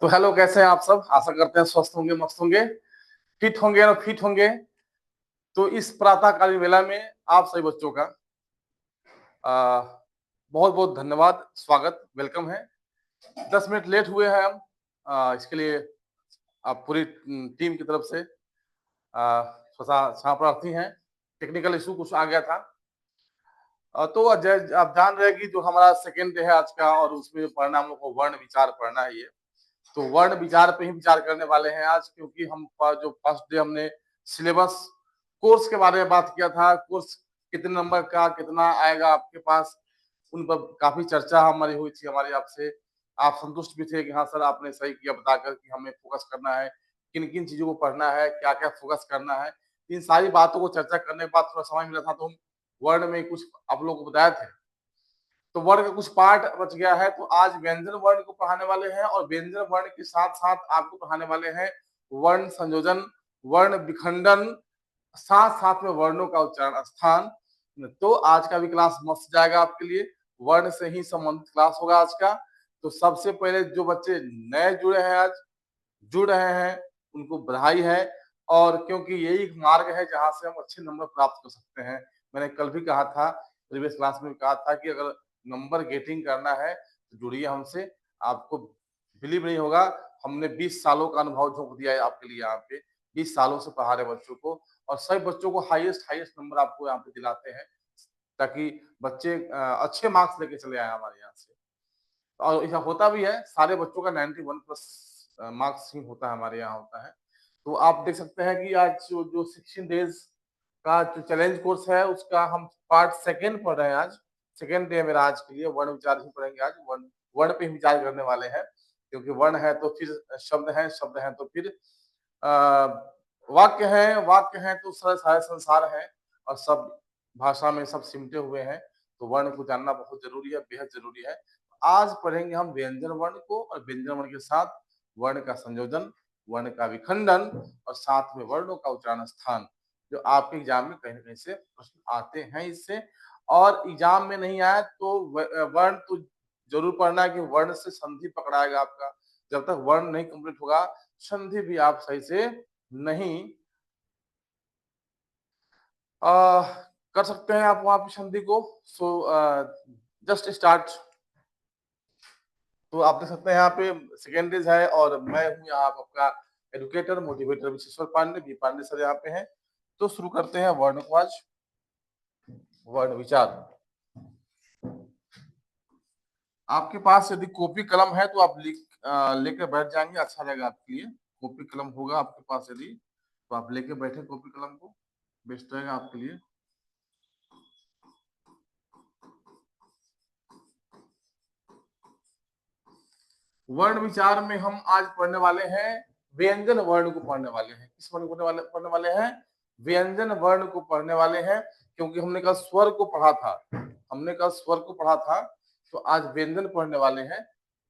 तो हेलो, कैसे हैं आप सब? आशा करते हैं स्वस्थ होंगे, मस्त होंगे, फिट होंगे और फिट होंगे। तो इस प्रातःकालीन वेला में आप सभी बच्चों का बहुत बहुत धन्यवाद, स्वागत, वेलकम है। 10 मिनट लेट हुए हैं हम, इसके लिए आप पूरी टीम की तरफ से क्षमा प्रार्थी हैं। टेक्निकल इशू कुछ आ गया था। तो अजय, आप जान रहे हैं कि जो हमारा सेकेंड डे है आज का, और उसमें पढ़ना हम लोग को वर्ण विचार पढ़ना है। ये तो वर्ण विचार पे ही विचार करने वाले हैं आज, क्योंकि हम जो फर्स्ट डे हमने सिलेबस कोर्स के बारे में बात किया था। कोर्स कितने नंबर का कितना आएगा आपके पास, उन पर काफी चर्चा हमारी हुई थी। हमारी आपसे आप संतुष्ट भी थे कि हाँ सर, आपने सही किया बताकर कि हमें फोकस करना है, किन किन चीजों को पढ़ना है, क्या क्या फोकस करना है। इन सारी बातों को चर्चा करने के बाद थोड़ा समय मिला था, तो हम वर्ण में कुछ आप लोगों को बताए थे। तो वर्ण का कुछ पार्ट बच गया है, तो आज व्यंजन वर्ण को पढ़ाने वाले हैं, और व्यंजन वर्ण के साथ साथ आपको पढ़ाने वाले हैं वर्ण संयोजन, वर्ण विखंडन, साथ साथ में वर्णों का उच्चारण स्थान। तो आज का भी क्लास मस्त जाएगा आपके लिए, वर्ण से ही संबंधित क्लास होगा आज का। तो सबसे पहले जो बच्चे नए जुड़े हैं, आज जुड़ रहे हैं, उनको बधाई है। और क्योंकि यही एक मार्ग है जहां से हम अच्छे नंबर प्राप्त कर सकते हैं। मैंने कल भी कहा था, प्रीवियस क्लास में कहा था कि अगर नंबर गेटिंग करना है तो जुड़िए हमसे। आपको बिलीव नहीं होगा, हमने 20 सालों का अनुभव झोंक दिया है आपके लिए। यहाँ पे 20 सालों से पढ़ा रहे बच्चों को, और सभी बच्चों को हाईएस्ट हाईएस्ट नंबर आपको यहाँ पे दिलाते हैं, ताकि बच्चे अच्छे मार्क्स लेके चले आए हमारे यहाँ से। और ऐसा होता भी है, सारे बच्चों का 91+ मार्क्स ही होता है हमारे यहाँ होता है। तो आप देख सकते हैं कि आज जो 16 डेज का जो चैलेंज कोर्स है, उसका हम पार्ट सेकेंड पढ़ रहे हैं। आज सेकेंड डे मेरा आज के लिए वर्ण विचार ही पढ़ेंगे। आज वर्ण वर्ण पे ही विचार करने वाले हैं, क्योंकि वर्ण है तो फिर शब्द है, शब्द है तो फिर वाक्य है, वाक्य है तो सारे संसार है, और सब भाषा में सब सिमटे हुए हैं। तो वर्ण को जानना बहुत जरूरी है, बेहद जरूरी है। आज पढ़ेंगे हम व्यंजन वर्ण को, और व्यंजन वर्ण के साथ वर्ण का संयोजन, वर्ण का विखंडन, और साथ में वर्णों का उच्चारण स्थान, जो आपके एग्जाम में कहीं ना कहीं से प्रश्न आते हैं इससे। और एग्जाम में नहीं आया तो वर्ण तो जरूर पढ़ना है कि वर्ण से संधि पकड़ाएगा आपका। जब तक वर्ण नहीं कंप्लीट होगा, संधि भी आप सही से नहीं कर सकते हैं आप वहां पे संधि को। So just start. तो आप देख सकते हैं यहाँ पे सेकेंडरीज है, और मैं हूँ यहाँ आपका educator motivator Visheshwar Pandey, B Pandey sir यहाँ पे हैं। तो शुरू करते हैं वर्ण को आज। वर्ण विचार। आपके पास यदि कॉपी कलम है तो आप लेकर बैठ जाएंगे, अच्छा रहेगा आपके लिए। कॉपी कलम होगा आपके पास यदि, तो आप लेके बैठे कॉपी कलम को, बेस्ट रहेगा आपके लिए। वर्ण विचार में हम आज पढ़ने वाले हैं व्यंजन वर्ण को पढ़ने वाले हैं। किस वर्ण को पढ़ने वाले हैं? व्यंजन वर्ण को पढ़ने वाले हैं, क्योंकि हमने कल स्वर को पढ़ा था। हमने कल स्वर को पढ़ा था, तो आज व्यंजन पढ़ने वाले हैं।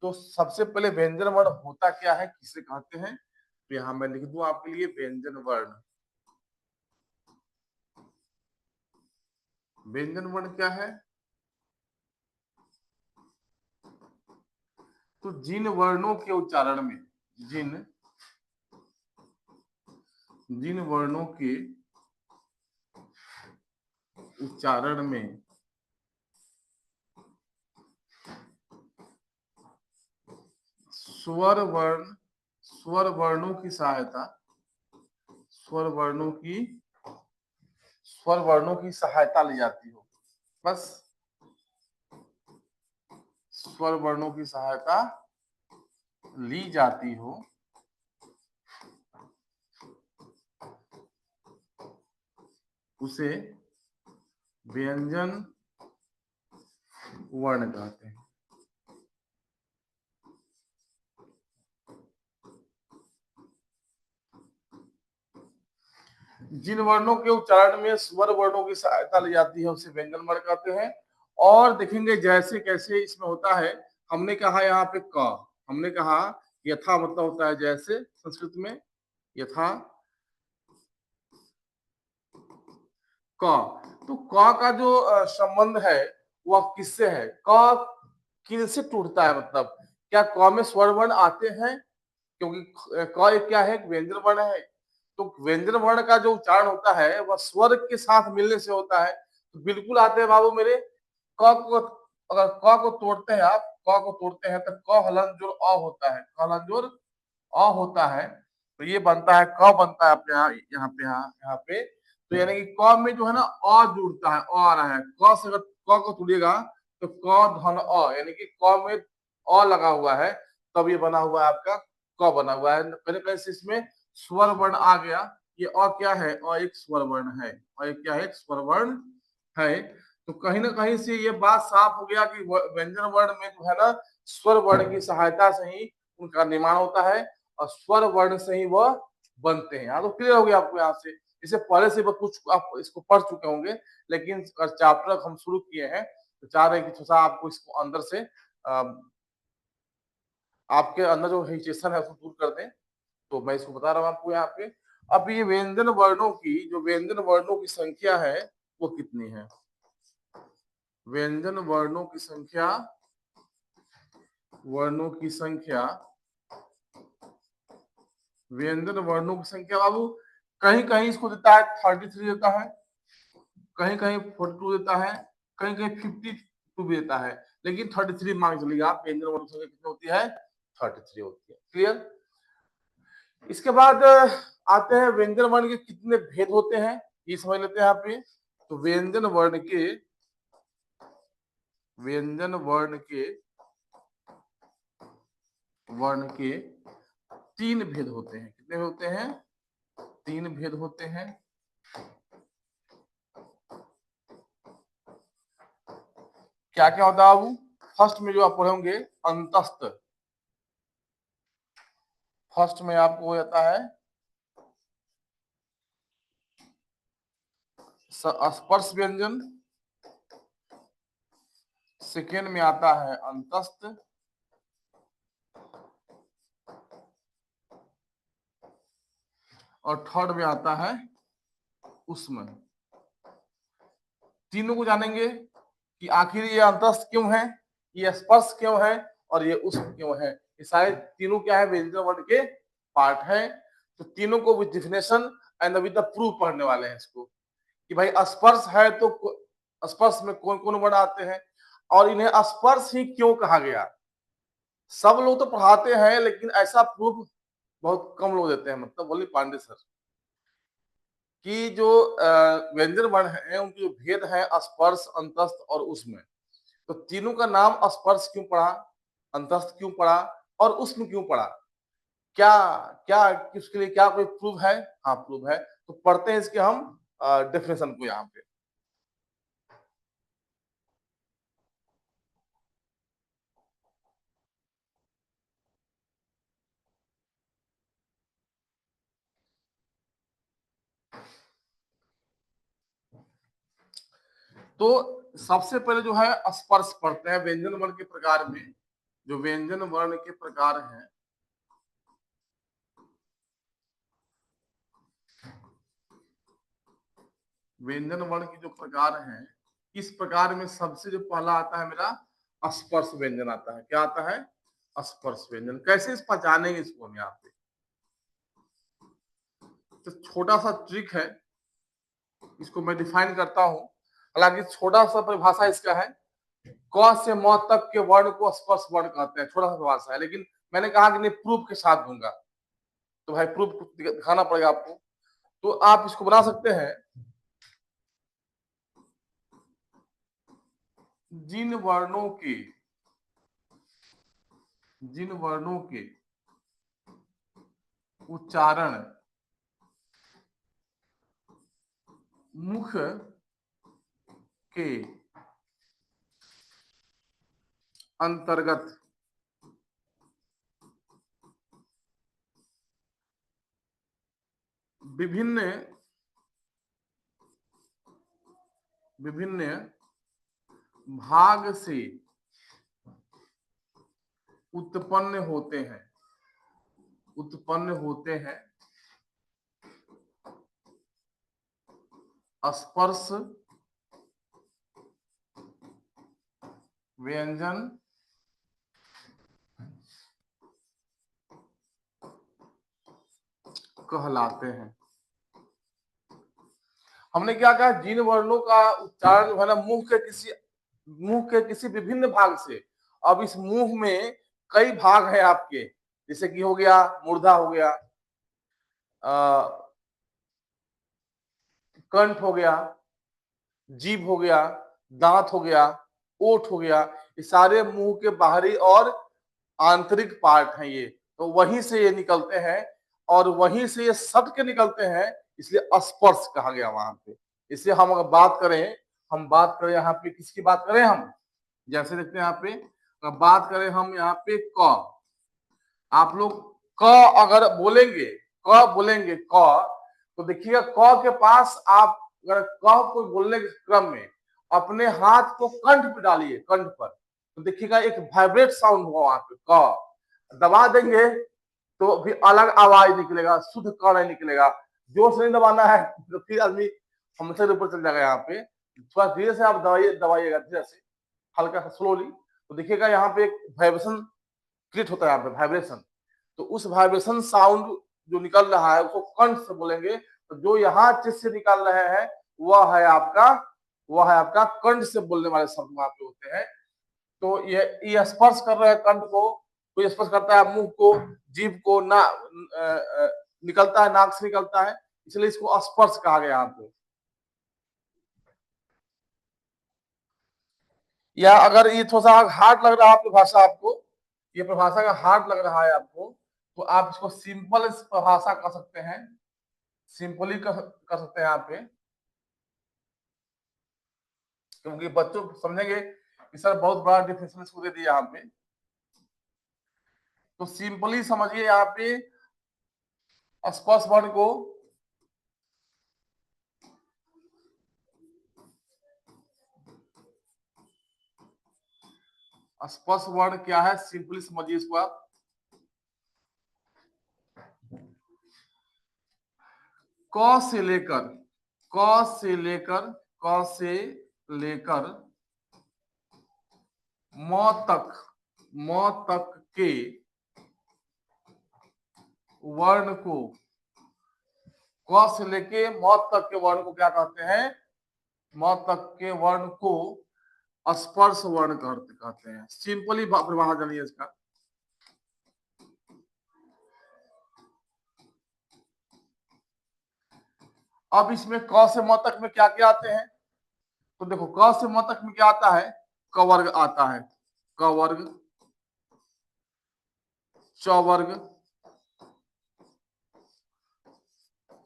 तो सबसे पहले व्यंजन वर्ण होता क्या है, किसे कहते हैं? तो यहाँ मैं लिख दूं आपके लिए व्यंजन वर्ण। व्यंजन वर्ण क्या है? तो जिन वर्णों के उच्चारण में, जिन जिन वर्णों के उच्चारण में स्वर वर्णों की सहायता, स्वर वर्णों की स्वर वर्णों की सहायता ली जाती हो। बस स्वर वर्णों की सहायता ली जाती हो, उसे व्यंजन वर्ण कहते हैं। जिन वर्णों के उच्चारण में स्वर वर्णों की सहायता ली जाती है, उसे व्यंजन वर्ण कहते हैं। और देखेंगे जैसे कैसे इसमें होता है। हमने कहा यहाँ पे क, हमने कहा यथा मतलब होता है जैसे, संस्कृत में यथा क। तो क का जो संबंध है वह किससे है? क किन से टूटता है, मतलब क्या क में स्वर वर्ण आते हैं क्योंकि क एक क्या है, व्यंजन वर्ण है। तो व्यंजन वर्ण का जो उच्चारण होता है वह स्वर के साथ मिलने से होता है। तो बिल्कुल आते हैं बाबू मेरे। क को अगर क को तोड़ते हैं आप, क को तोड़ते हैं तो क हलन जोड़ अ होता है, क हलन जोड़ अ होता है। तो ये बनता है, क बनता है अपने यहाँ पे, यहाँ पे। तो यानी कि क में जो है ना अ जुड़ता है, अ आ रहा है। क से अगर क को तोड़िएगा तो क धन अ, यानी कि क में अ लगा हुआ है, तब ये बना हुआ है आपका क बना हुआ है। पहले कहीं से इसमें स्वर वर्ण आ गया। ये अ क्या है, अ एक स्वर वर्ण है, अ एक क्या है, एक स्वर वर्ण है। तो कहीं ना कहीं से ये बात साफ हो गया कि व्यंजन वर्ण में जो है ना स्वर वर्ण की सहायता से ही उनका निर्माण होता है और स्वर वर्ण से ही वह बनते हैं। तो क्लियर हो गया आपको यहाँ से। इससे पहले से कुछ आप इसको पढ़ चुके होंगे, लेकिन चैप्टर हम शुरू किए हैं तो चाह रहे हैं कि थोड़ा आपको इसको अंदर से आपके अंदर जो हिचेशन है उसको दूर कर दें। तो मैं इसको बता रहा हूँ आपको यहाँ पे। अब ये व्यंजन वर्णों की, जो व्यंजन वर्णों की संख्या है वो कितनी है? व्यंजन वर्णों की संख्या, वर्णों की संख्या, व्यंजन वर्णों की संख्या बाबू कहीं कहीं इसको देता है 33 देता है, कहीं कहीं 42 देता है, कहीं कहीं 52 भी देता है, लेकिन 33 मान चलिएगा आप। व्यंजन वर्णों की संख्या कितनी होती है? 33 होती है। क्लियर? इसके बाद आते हैं व्यंजन वर्ण के कितने भेद होते हैं, ये समझ लेते हैं यहाँ पे। तो व्यंजन वर्ण के, व्यंजन वर्ण के 3 भेद होते हैं। कितने होते हैं? 3 भेद होते हैं। क्या क्या होता है बाबू? फर्स्ट में जो आप पढ़ोगे अंतस्थ, फर्स्ट में आपको हो जाता है स्पर्श व्यंजन, सेकेंड में आता है अंतस्थ, और थर्ड में आता है उष्म। तीनों को जानेंगे कि आखिर ये अंतस्थ क्यों है, ये स्पर्श क्यों है, और ये उष्म क्यों है। ये सारे तीनों क्या है, व्यंजन वर्ण के पार्ट है। तो तीनों को with definition and with the proof पढ़ने वाले हैं इसको, कि भाई स्पर्श है तो स्पर्श में कौन कौन वर्ण आते हैं और इन्हें स्पर्श ही क्यों कहा गया। सब लोग तो पढ़ाते हैं लेकिन ऐसा प्रूफ बहुत कम लोग देते हैं, मतलब बोले पांडे सर कि जो व्यंजन वर्ण है उनके जो भेद है स्पर्श, अंतस्थ और उष्म। तो तीनों का नाम स्पर्श क्यों पड़ा, अंतस्थ क्यों पड़ा और उष्म क्यों पड़ा? क्या क्या किसके लिए, क्या कोई प्रूफ है? हाँ प्रूफ है। तो पढ़ते हैं इसके हम डेफिनेशन को यहाँ पे। तो सबसे पहले जो है स्पर्श पढ़ते हैं व्यंजन वर्ण के प्रकार में। जो व्यंजन वर्ण के प्रकार हैं, व्यंजन वर्ण के जो प्रकार हैं, इस प्रकार में सबसे जो पहला आता है मेरा स्पर्श व्यंजन आता है। क्या आता है? स्पर्श व्यंजन। कैसे इस पहचानेंगे इसको हम यहाँ पे? तो छोटा सा ट्रिक है, इसको मैं डिफाइन करता हूँ। हालांकि छोटा सा परिभाषा इसका है, क से म तक के वर्ण को स्पर्श वर्ण कहते हैं। छोटा सा परिभाषा है, लेकिन मैंने कहा कि नहीं प्रूफ के साथ दूंगा, तो भाई प्रूफ दिखाना पड़ेगा आपको। तो आप इसको बना सकते हैं, जिन वर्णों के, जिन वर्णों के उच्चारण मुख के अंतर्गत विभिन्न विभिन्न भाग से उत्पन्न होते हैं, उत्पन्न होते हैं स्पर्श व्यंजन कहलाते हैं। हमने क्या कहा, जिन वर्णों का उच्चारण जो है ना मुंह के किसी विभिन्न भाग से। अब इस मुंह में कई भाग हैं आपके, जैसे कि हो गया मूर्धा, हो गया कंठ, हो गया जीभ, हो गया दांत, हो गया ओठ, हो गया। ये सारे मुंह के बाहरी और आंतरिक पार्ट हैं ये, तो वहीं से ये निकलते हैं और वहीं से ये सट के निकलते हैं, इसलिए स्पर्श कहा गया वहां पे। इसलिए हम अगर बात करें यहाँ पे, किसकी बात करें हम, जैसे देखते हैं यहाँ पे, अगर बात करें हम यहाँ पे क, आप लोग क अगर बोलेंगे, तो देखिएगा क के पास आप अगर क को बोलने के क्रम में अपने हाथ को कंठ पे डालिए, कंठ पर, तो देखिएगा एक वाइब्रेट साउंड होगा वहां पे। क दबा देंगे तो भी अलग आवाज निकलेगा, शुद्ध क नहीं निकलेगा। जोर से नहीं दबाना है तो फिर आदमी हमसे ऊपर चल जाएगा। यहाँ पे थोड़ा धीरे से आप दबाइएगा, धीरे से, हल्का सा स्लोली, तो देखिएगा यहाँ पे एक वाइब्रेशन क्रिएट होता है, यहाँ पे वाइब्रेशन। तो उस वाइब्रेशन साउंड जो निकल रहा है उसको कंठ से बोलेंगे, तो जो यहाँ चीज से निकाल रहे हैं वह है आपका कंठ से बोलने वाले शब्द वहां पे होते हैं। तो ये स्पर्श कर रहे हैं कंठ को, कोई स्पर्श करता है मुंह को, जीभ को, ना निकलता है, नाक से निकलता है, इसलिए इसको स्पर्श कहा गया यहाँ पे। या अगर ये थोड़ा सा हार्ड लग रहा है आपकी भाषा, आपको ये परिभाषा का हार्ड लग रहा है आपको, तो आप इसको सिंपल परिभाषा कर सकते हैं, सिंपली कर सकते हैं यहाँ पे, क्योंकि बच्चों समझेंगे कि सर बहुत बड़ा डिफिनेशन इसको दे दिया यहाँ पे। तो सिंपली समझिए यहाँ पे स्पर्श वर्ण को स्पर्श वर्ण क्या है, सिंपली समझिए इसको आप। क से लेकर क से लेकर म तक के वर्ण को, क से लेके म तक के वर्ण को क्या कहते हैं, म तक के वर्ण को स्पर्श वर्ण कहते हैं। सिंपली परिभाषा जानिए इसका। अब इसमें क से म तक में क्या क्या आते हैं, तो देखो क से म तक में क्या आता है, क वर्ग आता है, क वर्ग, च वर्ग,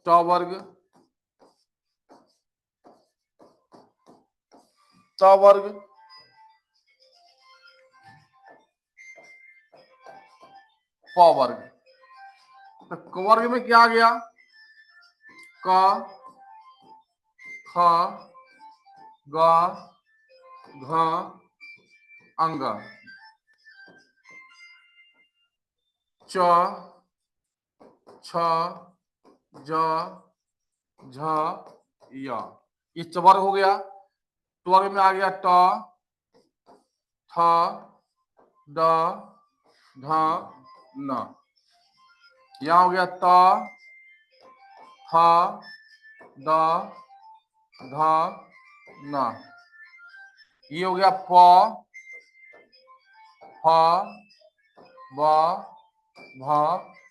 ट वर्ग, च वर्ग, प वर्ग। तो क वर्ग में क्या आ गया, क, ख, ग, घ, अंग, च, छ, ज, झ, य, ये चवर्ग हो गया। वर्ग में आ गया ट, थ, ड, ढ, न। यहां हो गया त, थ, ड, ध, न। ये हो गया प, फ, ब, भ,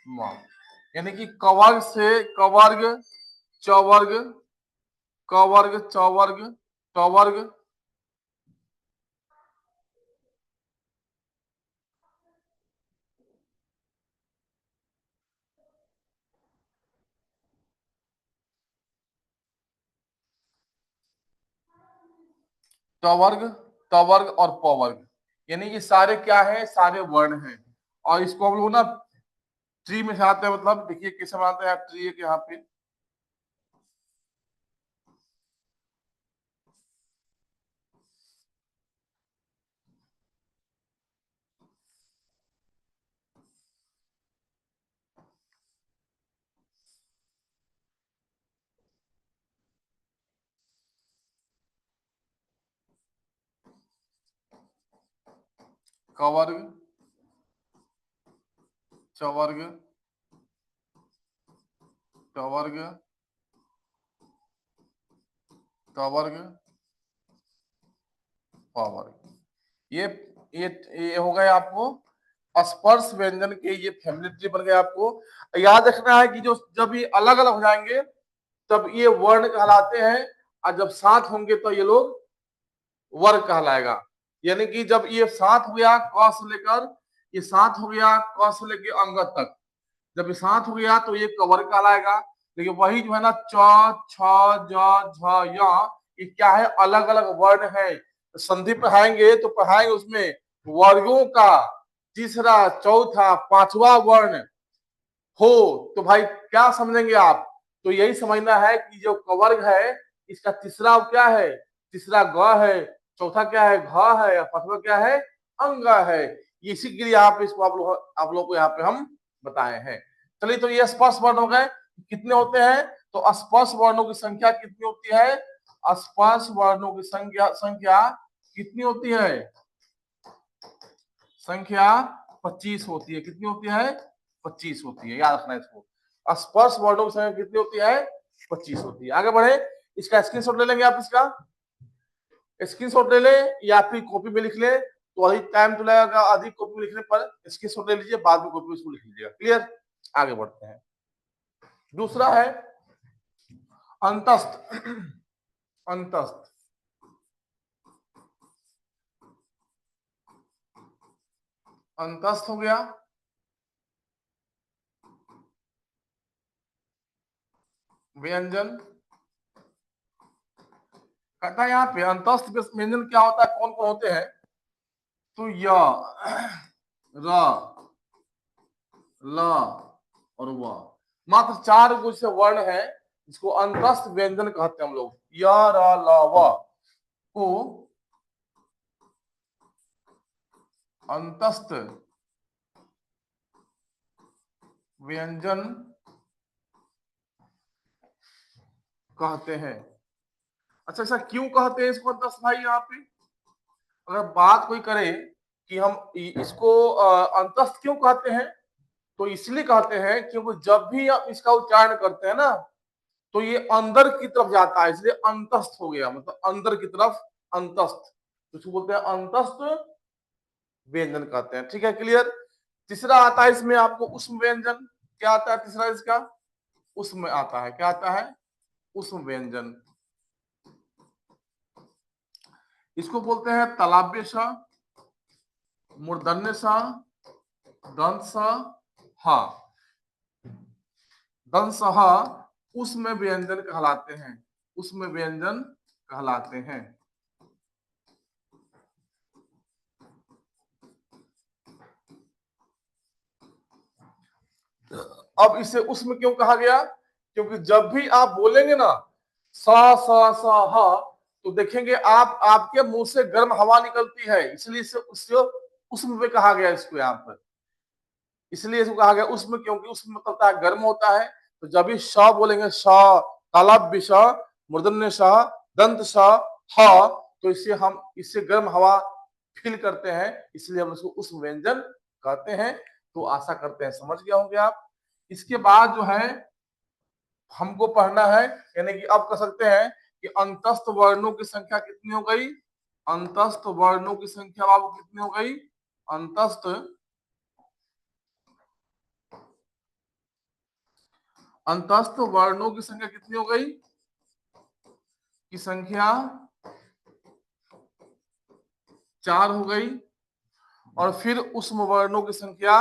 म। यानी कि कवर्ग से कवर्ग, चवर्ग, कवर्ग, चवर्ग, टवर्ग, टवर्ग, तवर्ग और पवर्ग, यानी ये सारे क्या है, सारे वर्ण हैं। और इसको हम लोग ना ट्री में बनाते हैं, मतलब देखिए कैसे बनाते हैं ट्री के यहाँ पे। कवर्ग, चवर्ग, ट वर्ग, ट वर्ग, प वर्ग। ये हो गए आपको स्पर्श व्यंजन के ये फैमिली ट्री बन गए। आपको याद रखना है कि जो जब ये अलग अलग हो जाएंगे तब ये वर्ण कहलाते हैं, और जब साथ होंगे तो ये लोग वर्ग कहलाएगा। यानी कि जब ये साथ हो गया क से लेकर, ये साथ हो गया क से लेकर अंग तक, जब ये साथ हो गया तो ये कवर्ग कहलाएगा। लेकिन वही जो है ना च, छ, ज, झ, य, ये क्या है, अलग अलग वर्ण है। तो संधि पढ़ाएंगे तो पढ़ाएंगे उसमें वर्गों का तीसरा, चौथा, पांचवा वर्ण हो। तो भाई क्या समझेंगे आप, तो यही समझना है कि जो कवर्ग है इसका तीसरा क्या है, तीसरा ग है, चौथा क्या है घ है, और पांचवा क्या है अंग है। इसी के लिए आप इसको आप लोग को यहाँ पे हम बताए हैं। चलिए, तो ये स्पर्श वर्ण हो गए। कितने होते हैं, तो स्पर्श वर्णों की संख्या कितनी होती है, स्पर्श वर्णों की संख्या संख्या कितनी होती है, संख्या 25 होती है। कितनी होती है, 25 होती है, याद रखना इसको। स्पर्श वर्णों की संख्या कितनी होती है, 25 होती है। आगे बढ़े, इसका स्क्रीनशॉट ले लेंगे आप, इसका स्क्रीनशॉट ले ले या फिर कॉपी में लिख ले, तो अधिक टाइम तो लगेगा, अधिक कॉपी में लिखने पर स्क्रीनशॉट ले लीजिए, बाद में कॉपी में लिख लीजिएगा। क्लियर, आगे बढ़ते हैं। दूसरा है अंतस्थ। अंतस्थ, अंतस्थ हो गया, व्यंजन। कहता है यहाँ पे अंतस्थ व्यंजन क्या होता है, कौन कौन होते हैं, तो य, र, ल और व, मात्र 4 कुछ वर्ण है जिसको अंतस्थ व्यंजन कहते हैं हम लोग। य, र, ल, व को अंतस्थ व्यंजन कहते हैं। अच्छा, ऐसा क्यों कहते हैं इसको अंतस्थ भाई? यहाँ पे अगर बात कोई करे कि हम इसको अंतस्थ क्यों कहते हैं, तो इसलिए कहते हैं क्योंकि जब भी आप इसका उच्चारण करते हैं ना तो ये अंदर की तरफ जाता है, इसलिए अंतस्थ हो गया, मतलब अंदर की तरफ अंतस्थ, तो इसको बोलते हैं अंतस्थ व्यंजन कहते हैं। ठीक है, क्लियर। तीसरा आता है इसमें आपको उष्म व्यंजन। क्या आता है तीसरा इसका, उष्म आता है। क्या आता है, उष्म व्यंजन। इसको बोलते हैं तालव्य स, मूर्धन्य स, दंत स, ह। दंत स ह उष्म व्यंजन कहलाते हैं, उष्म व्यंजन कहलाते हैं। अब इसे उष्म क्यों कहा गया, क्योंकि जब भी आप बोलेंगे ना सा सा सा हा, तो देखेंगे आप, आपके मुंह से गर्म हवा निकलती है, इसलिए इसे उससे उष्म पे कहा गया इसको यहाँ पर। इसलिए इसको कहा गया उष्म, क्योंकि उष्म मतलब होता है गर्म होता है। तो जब भी श बोलेंगे श, तालव्य श, मूर्धन्य श, दंत स, ह, तो इससे हम इससे गर्म हवा फील करते हैं, इसलिए हम इसको उष्म व्यंजन कहते हैं। तो आशा करते हैं समझ गए होंगे आप। इसके बाद जो है हमको पढ़ना है, यानी कि अब कह सकते हैं कि अंतस्थ वर्णों की संख्या कितनी हो गई, अंतस्थ वर्णों की संख्या बाबू कितनी हो गई, अंतस्थ अंतस्थ वर्णों की संख्या कितनी हो गई, की संख्या 4 हो गई। और फिर उष्म वर्णों की संख्या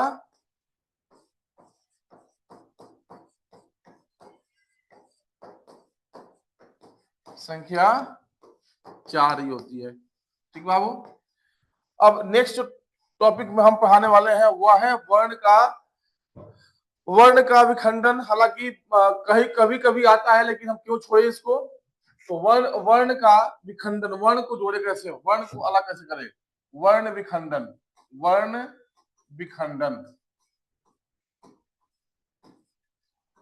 संख्या 4 ही होती है। ठीक बाबू। अब नेक्स्ट टॉपिक में हम पढ़ाने वाले हैं वह है वर्ण का विखंडन। हालांकि कहीं कभी कभी आता है, लेकिन हम क्यों छोड़े इसको। तो वर्ण वर्ण का विखंडन, वर्ण को जोड़े कैसे, वर्ण को अलग कैसे करें, वर्ण विखंडन, वर्ण विखंडन,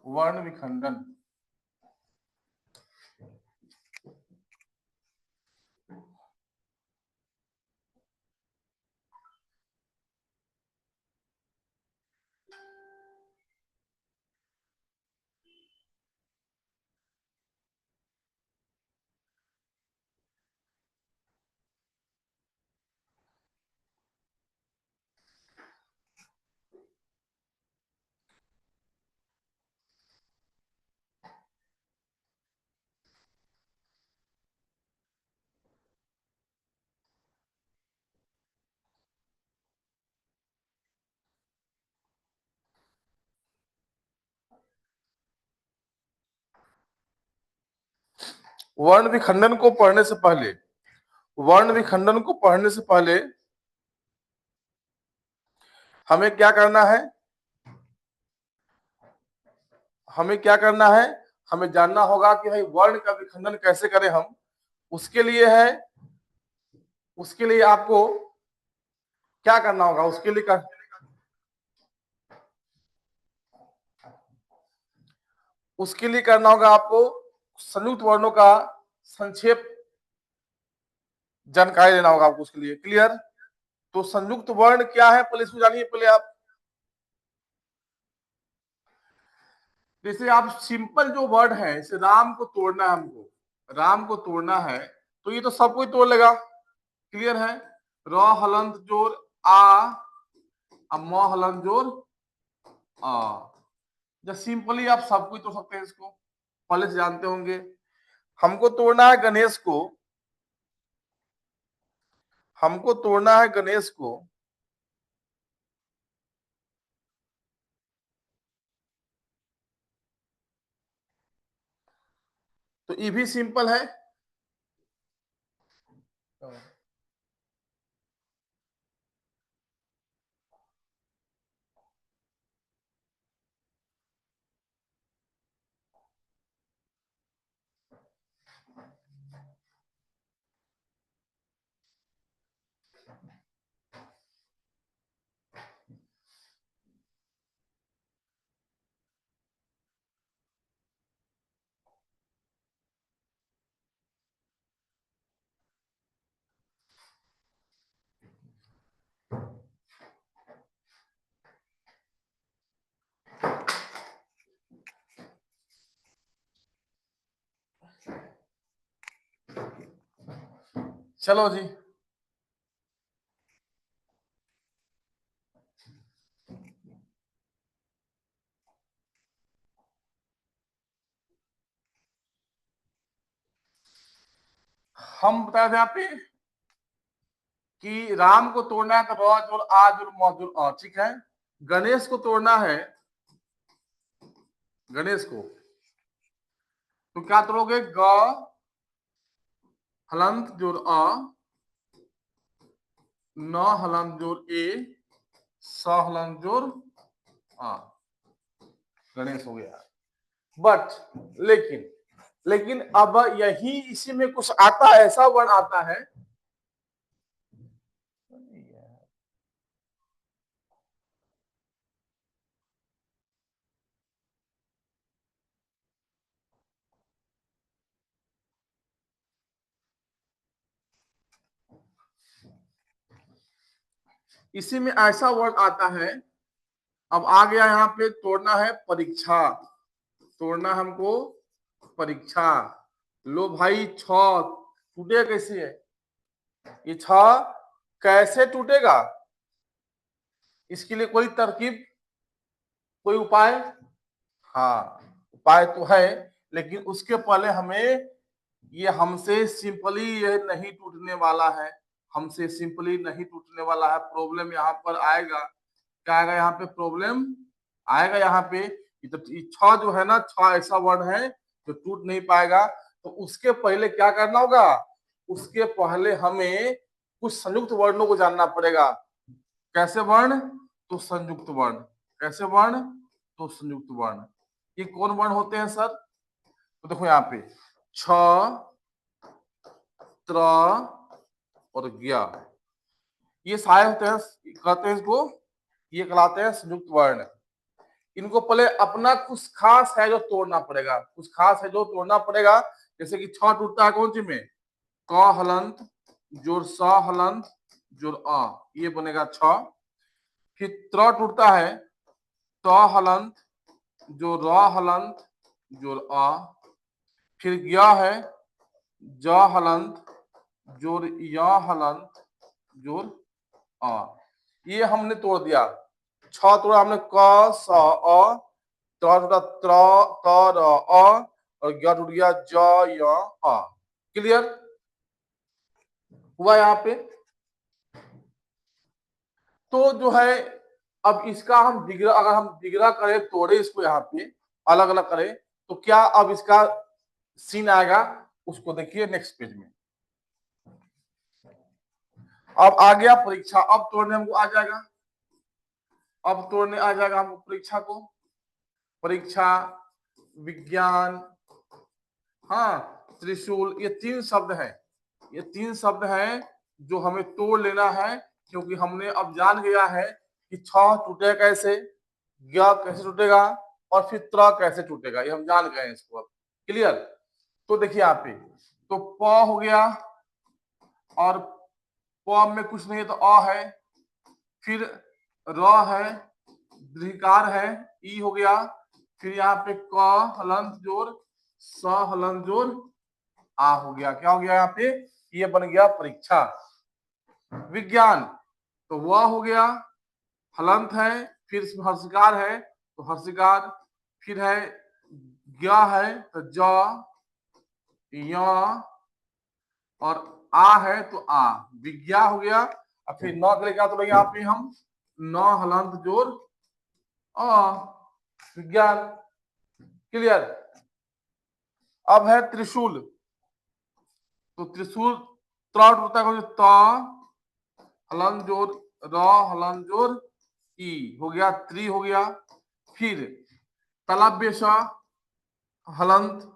वर्ण विखंडन। वर्ण विखंडन को पढ़ने से पहले, वर्ण विखंडन को पढ़ने से पहले हमें क्या करना है, हमें क्या करना है, हमें जानना होगा कि भाई वर्ण का विखंडन कैसे करें हम। उसके लिए है, उसके लिए आपको क्या करना होगा, उसके लिए उसके लिए करना होगा आपको संयुक्त वर्णों का संक्षेप जानकारी देना होगा आपको उसके लिए। क्लियर? तो संयुक्त वर्ण क्या है पहले इसको जानिए पहले आप। जैसे आप सिंपल जो वर्ड है, जैसे राम को तोड़ना है हमको, राम को तोड़ना है तो ये तो सब कोई तोड़ लेगा। क्लियर है? र हलंत जोड़ आ, अब म हलंत जोड़ आ, जब सिंपली आप सब कोई तोड़ सकते हैं इसको, पहले से जानते होंगे। हमको तोड़ना है गणेश को, हमको तोड़ना है गणेश को, तो ये भी सिंपल है। चलो जी, हम बताए थे यहाँ पे कि राम को तोड़ना है तो र जोड़ आ जोड़ म जोड़ अ, ठीक है। गणेश को तोड़ना है, गणेश को तो क्या तोड़ोगे, ग हलंत जोड़ अ, न हलंत जोड़ ए, स हलंत जोड़ आ, गणेश हो गया। बट लेकिन, लेकिन अब यही इसी में कुछ आता है, ऐसा वर्ण आता है, इसी में ऐसा वर्ण आता है। अब आ गया यहाँ पे तोड़ना है परीक्षा, तोड़ना हमको परीक्षा। लो भाई, छ टूटेगा कैसे है, ये छ कैसे टूटेगा, इसके लिए कोई तरकीब, कोई उपाय? हाँ, उपाय तो है, लेकिन उसके पहले हमें ये हमसे सिंपली ये नहीं टूटने वाला है, हमसे सिंपली नहीं टूटने वाला है। प्रॉब्लम यहाँ पर आएगा, क्या आएगा यहाँ पे प्रॉब्लम आएगा यहाँ पे। तो छ जो है ना, छ ऐसा वर्ड है जो टूट नहीं पाएगा। तो उसके पहले क्या करना होगा, उसके पहले हमें कुछ संयुक्त वर्णों को जानना पड़ेगा। कैसे वर्ण? तो संयुक्त वर्ण। कैसे वर्ण? तो संयुक्त वर्ण। ये कौन वर्ण होते हैं सर? तो देखो यहाँ पे छ, त्र और ज्ञ, ये सारे होते हैं, कहते हैं इसको, ये कहलाते हैं संयुक्त वर्ण। इनको पहले अपना कुछ खास है जो तोड़ना पड़ेगा, कुछ खास है जो तोड़ना पड़ेगा। जैसे कि छ टूटता है कौन सी में, क हलंत जोड़ स हलंत जोड़ अ, ये बनेगा छ। फिर त्र टूटता है त हलंत जो र हलंत जोड़ अ। फिर ज्ञ है ज हलंत जोड़ य हलंत जोड़ अ, ये हमने तोड़ दिया। छ तोड़ा हमने क स अ, त्र टूटा त्र त र अ, और ज्ञ टूट गया ज य अ। क्लियर हुआ यहाँ पे? तो जो है, अब इसका हम दिगरा, अगर हम दिगरा करें, तोड़े इसको यहाँ पे अलग अलग करें, तो क्या अब इसका सीन आएगा, उसको देखिए नेक्स्ट पेज में। अब आ गया परीक्षा, अब तोड़ने हमको आ जाएगा, अब तोड़ने आ जाएगा हमको परीक्षा को। परीक्षा, विज्ञान, हाँ, त्रिशूल, ये तीन शब्द हैं, ये तीन शब्द हैं जो हमें तोड़ लेना है, क्योंकि हमने अब जान गया है कि छ टूटेगा कैसे, ज्ञ कैसे टूटेगा और फिर त्र कैसे टूटेगा, ये हम जान गए हैं इसको अब। क्लियर? तो देखिए यहाँ पे तो प हो गया और प में कुछ नहीं है तो अ है, फिर र है, दीर्घकार है, ई हो गया, फिर यहाँ पे क हलंत जोड़, स हलंत जोड़, आ हो गया। क्या हो गया यहाँ पे? ये बन गया परीक्षा। विज्ञान तो वह हो गया, हलंत है, फिर इसमें हर्षिकार है तो हर्षिकार, फिर है ज्ञ है तो ज, य और आ है तो आ, विज्ञा हो गया। और फिर नौ के लिए क्या तोड़ेंगे यहाँ पे हम? नौ हलंत जोड़ अ, विज्ञान। क्लियर? अब है त्रिशूल, तो त्रिशूल त्राट होता है त हलंत जोड़ र हलंत जोड़ ई हो गया, त्रि हो गया। फिर तलव्य स हलंत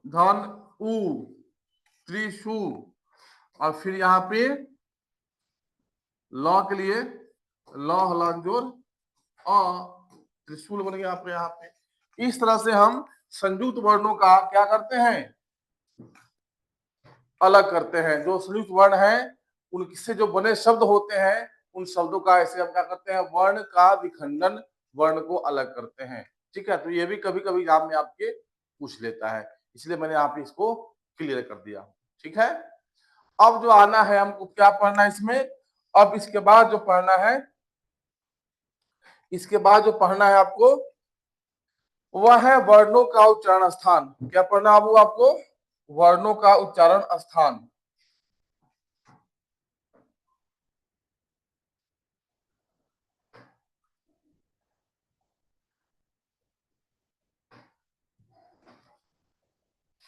धन उ त्रिशू, और फिर यहाँ पे ल के लिए ल हलंत जोड़ अ, त्रिशूल बन गया आपके यहाँ पे। इस तरह से हम संयुक्त वर्णों का क्या करते हैं? अलग करते हैं। जो संयुक्त वर्ण है उनसे जो बने शब्द होते हैं उन शब्दों का ऐसे हम क्या करते हैं? वर्ण का विखंडन, वर्ण को अलग करते हैं। ठीक है? तो ये भी कभी कभी एग्जाम में आपके पूछ लेता है, इसलिए मैंने आप इसको क्लियर कर दिया। ठीक है? अब जो आना है हमको क्या पढ़ना है इसमें? अब इसके बाद जो पढ़ना है, इसके बाद जो पढ़ना है आपको वह है वर्णों का उच्चारण स्थान। क्या पढ़ना है आपको? वर्णों का उच्चारण स्थान।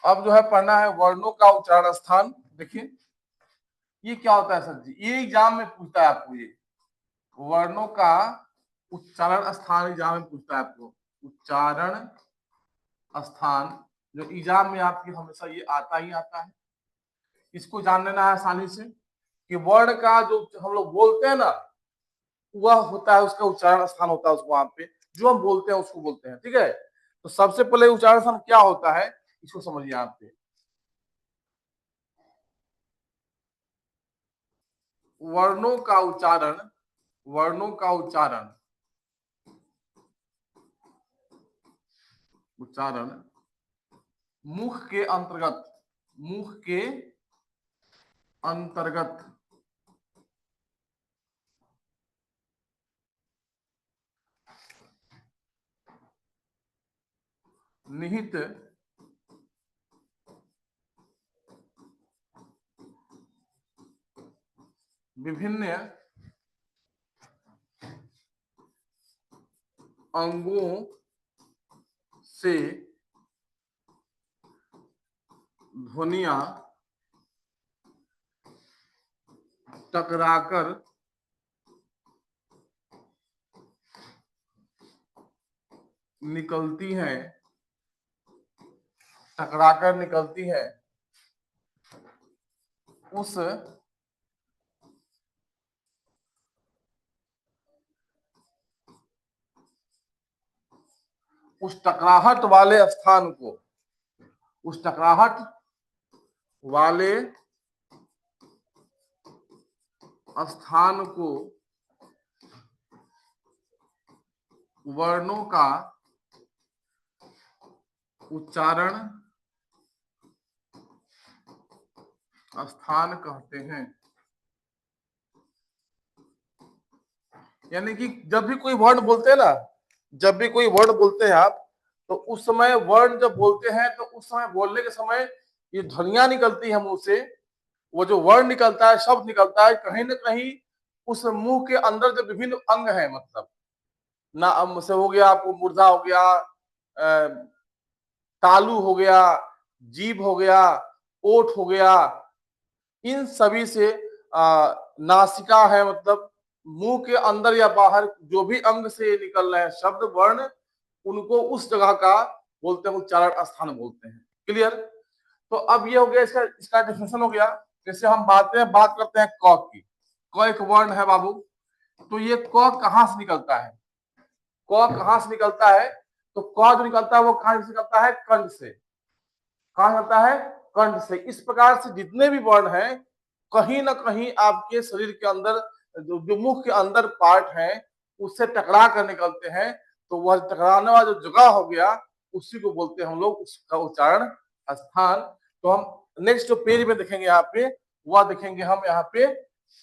अब जो है पढ़ना है वर्णों का उच्चारण स्थान। देखिए ये क्या होता है सर जी? ये एग्जाम में पूछता है आपको, ये वर्णों का उच्चारण स्थान एग्जाम में पूछता है आपको। उच्चारण स्थान जो एग्जाम में आपकी हमेशा ये आता ही आता है। इसको जान लेना है आसानी से कि वर्ण का जो हम लोग बोलते हैं ना, वह होता है उसका उच्चारण स्थान होता है, उसको वहां पे जो हम बोलते हैं उसको बोलते हैं। ठीक है? तो सबसे पहले उच्चारण स्थान क्या होता है इसको समझिए यहाँ पे। वर्णों का उच्चारण, वर्णों का उच्चारण, उच्चारण मुख के अंतर्गत, मुख के अंतर्गत निहित विभिन्न अंगों से ध्वनियां टकराकर निकलती हैं, टकराकर निकलती है, उस टकराहट वाले स्थान को, उस टकराहट वाले स्थान को वर्णों का उच्चारण स्थान कहते हैं। यानी कि जब भी कोई वर्ण बोलते हैं ना, जब भी कोई वर्ण बोलते हैं आप, तो उस समय वर्ण जब बोलते हैं तो उस समय बोलने के समय ये ध्वनियां निकलती है मुंह से, वो जो वर्ण निकलता है, शब्द निकलता है, कहीं ना कहीं उस मुंह के अंदर जो विभिन्न अंग है, मतलब ना से हो गया आपको, मूर्धा हो गया, तालु हो गया, जीभ हो गया, ओठ हो गया, इन सभी से नासिका है, मतलब मुंह के अंदर या बाहर जो भी अंग से निकल रहे हैं शब्द वर्ण, उनको उस जगह का बोलते हैं उच्चारण स्थान बोलते हैं। क्लियर? तो अब ये हो गया, इसका इसका डेफिनेशन हो गया। जैसे हम बात करते हैं क की। क एक वर्ण है बाबू, तो ये क कहां से निकलता है? क कहां से निकलता है? तो क जो निकलता है वो कहां से निकलता है? कंठ से। कहां निकलता है? कंठ से। इस प्रकार से जितने भी वर्ण हैं कहीं ना कहीं आपके शरीर के अंदर जो मुख के अंदर पार्ट है उससे टकरा कर निकलते हैं। तो वह टकराने वाला जो जगह हो गया उसी को बोलते हैं हम लोग उसका उच्चारण स्थान। तो हम नेक्स्ट जो पेज में देखेंगे यहाँ पे, वह देखेंगे हम यहाँ पे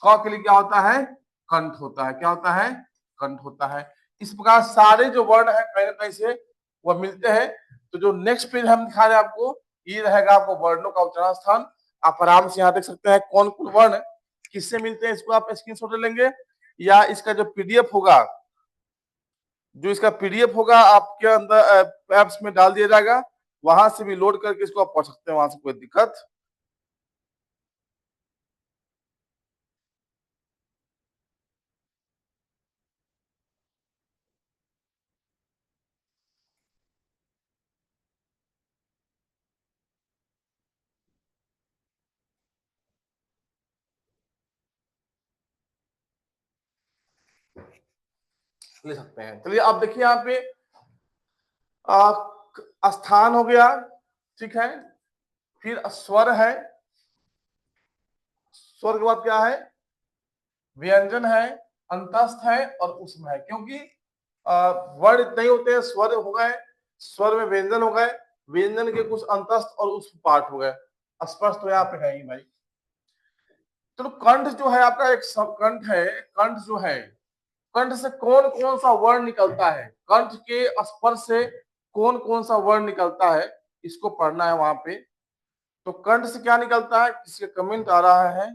क के लिए क्या होता है? कंठ होता है। क्या होता है? कंठ होता है। इस प्रकार सारे जो वर्ण है कहीं ना कहीं से वह मिलते हैं। तो जो नेक्स्ट पेज हम दिखा रहे हैं आपको, ये रहेगा आपको वर्णों का उच्चारण स्थान। आप आराम से यहाँ देख सकते हैं कौन कौन वर्ण किससे मिलते हैं, इसको आप स्क्रीनशॉट ले लेंगे, या इसका जो पीडीएफ होगा, जो इसका पीडीएफ होगा आपके अंदर एप्स में डाल दिया जाएगा, वहां से भी लोड करके इसको आप पढ़ सकते हैं, वहां से कोई दिक्कत। ले सकते हैं। चलिए आप देखिए यहाँ पे स्थान हो गया, ठीक है। फिर स्वर है, स्वर के बाद क्या है? व्यंजन है, अंतस्थ है और उसमें है। क्योंकि वर्ण इतने ही होते हैं, स्वर हो गए, स्वर में व्यंजन हो गए, व्यंजन के कुछ अंतस्थ और उस पाठ हो गए, स्पष्ट तो यहाँ पे है ही भाई। चलो कंठ जो है आपका एक सब कंठ है। कंठ जो है, कंठ से कौन कौन सा वर्ण निकलता है, कंठ के स्पर्श से कौन कौन सा वर्ण निकलता है, इसको पढ़ना है वहां पे। तो कंठ से क्या निकलता है, किसी का कमेंट आ रहा है?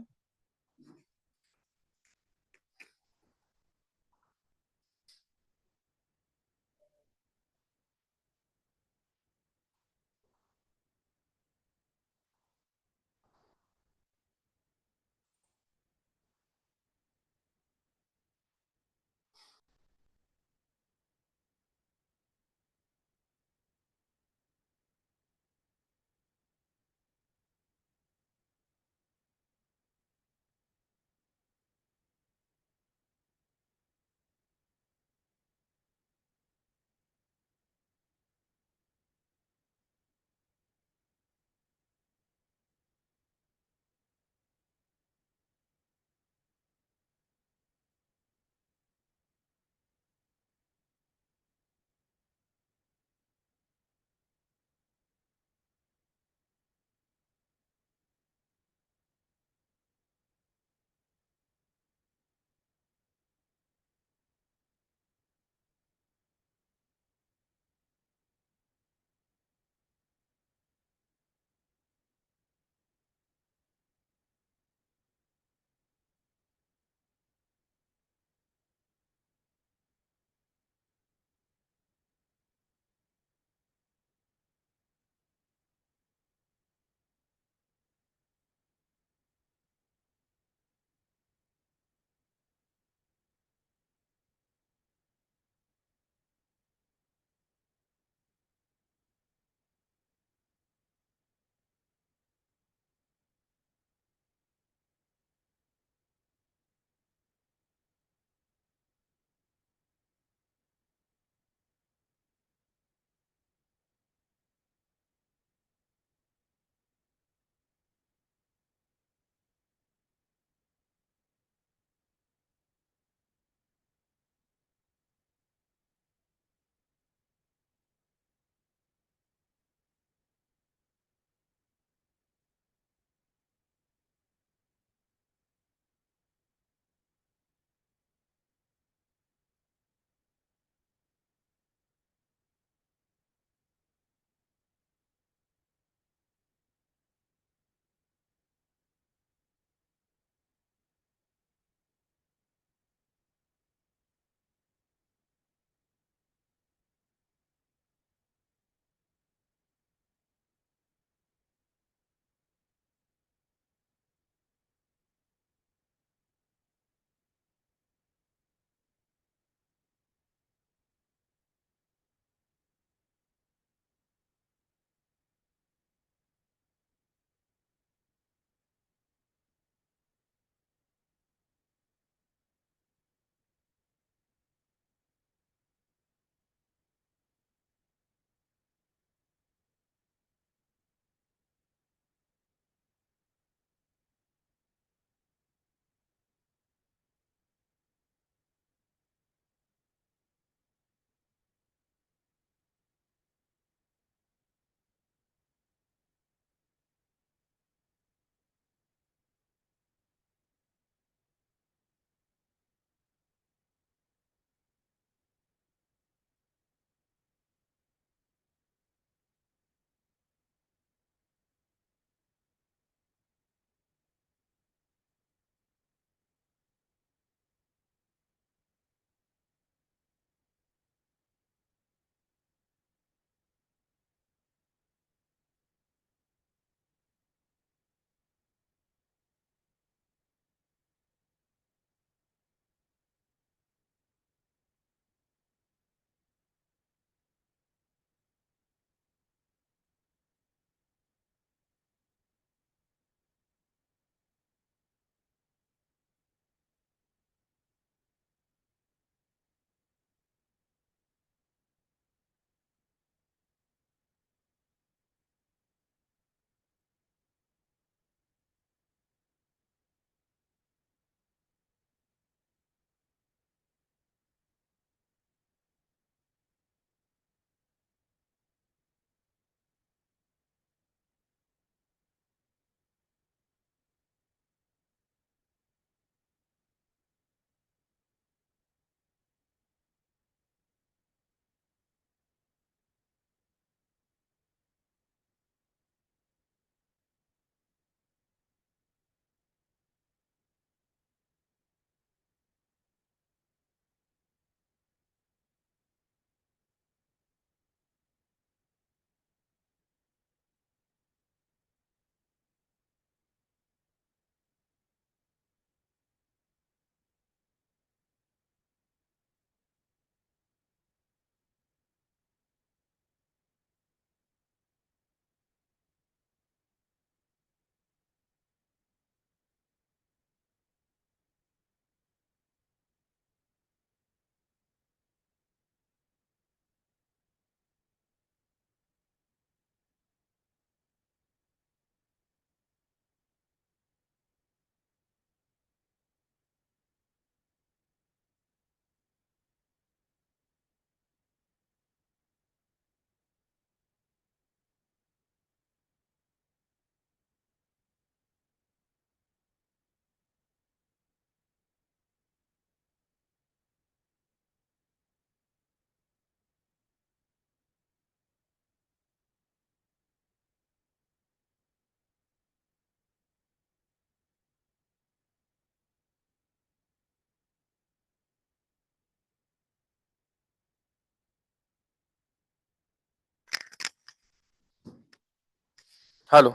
हेलो।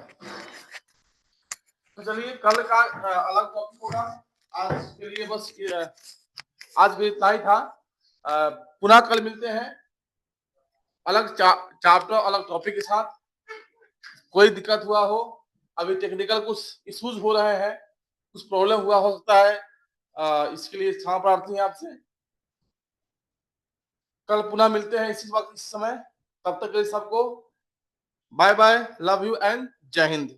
तो चलिए कल का अलग टॉपिक होगा। आज के लिए बस आज भी इतना ही था। पुनः कल मिलते हैं अलग चैप्टर अलग टॉपिक के साथ। कोई दिक्कत हुआ हो, अभी टेक्निकल कुछ इश्यूज हो रहे हैं, कुछ प्रॉब्लम हुआ हो सकता है, इसके लिए क्षमा प्रार्थी है आपसे। कल पुनः मिलते हैं इसी वक्त इस समय। तब तक के लिए सबको bye bye, love you and जय हिंद।